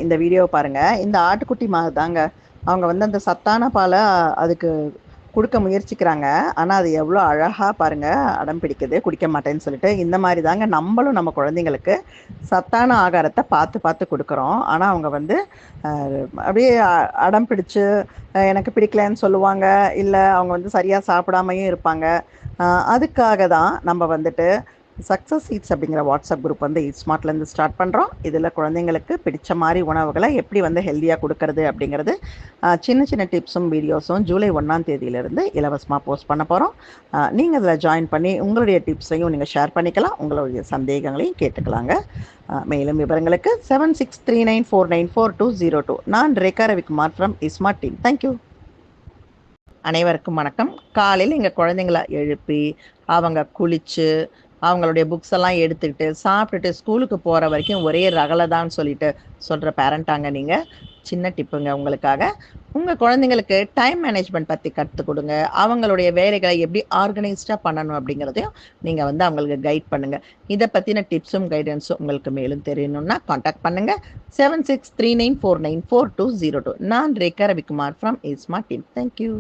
இந்த வீடியோ பாருங்கள். இந்த ஆட்டுக்குட்டி மாதிரி தாங்க அவங்க வந்து அந்த சத்தான பாலை அதுக்கு கொடுக்க முயற்சிக்கிறாங்க. ஆனால் அது எவ்வளோ அழகாக பாருங்கள் அடம் பிடிக்குது குடிக்க மாட்டேன்னு சொல்லிட்டு. இந்த மாதிரி தாங்க நம்மளும் நம்ம குழந்தைங்களுக்கு சத்தான ஆகாரத்தை பார்த்து பார்த்து கொடுக்குறோம். ஆனால் அவங்க வந்து அப்படியே அடம் பிடிச்சு எனக்கு பிடிக்கலன்னு சொல்லுவாங்க. இல்லை அவங்க வந்து சரியாக சாப்பிடாமையும் இருப்பாங்க. அதுக்காக தான் நம்ம வந்துட்டு சக்ஸஸ் ஈட்ஸ் அப்படிங்கிற வாட்ஸ்அப் குரூப் வந்து ஈட் ஸ்மார்ட்லேருந்து ஸ்டார்ட் பண்ணுறோம். இதில் குழந்தைங்களுக்கு பிடிச்ச மாதிரி உணவுகளை எப்படி வந்து ஹெல்த்தியாக கொடுக்கறது அப்படிங்கிறது சின்ன சின்ன டிப்ஸும் வீடியோஸும் ஜூலை 1ஆம் தேதியிலிருந்து இலவசமாக போஸ்ட் பண்ண போகிறோம். நீங்கள் அதில் ஜாயின் பண்ணி உங்களுடைய டிப்ஸையும் நீங்கள் ஷேர் பண்ணிக்கலாம், உங்களுடைய சந்தேகங்களையும் கேட்டுக்கலாங்க. மேலும் விவரங்களுக்கு 7639494202. நான் Rekha Ravikumar from smart team. Thank you. அனைவருக்கும் வணக்கம். காலையில் எங்கள் குழந்தைங்களை எழுப்பி அவங்க குளித்து அவங்களுடைய புக்ஸ் எல்லாம் எடுத்துக்கிட்டு சாப்பிட்டுட்டு ஸ்கூலுக்கு போகிற வரைக்கும் ஒரே ரகலைதான்னு சொல்லிட்டு சொல்கிற பேரண்ட்டாங்க நீங்கள். சின்ன டிப்புங்க உங்களுக்காக. உங்கள் குழந்தைங்களுக்கு டைம் மேனேஜ்மெண்ட் பற்றி கற்றுக் கொடுங்க. அவங்களுடைய வேலைகளை எப்படி ஆர்கனைஸ்டாக பண்ணணும் அப்படிங்கிறதையும் நீங்கள் வந்து அவங்களுக்கு கைட் பண்ணுங்கள். இதை பற்றின டிப்ஸும் கைடன்ஸும் உங்களுக்கு மேலும் தெரியணும்னா காண்டாக்ட் பண்ணுங்கள். 7639494202. நான் Rekha Ravikumar from smart team. Thank you.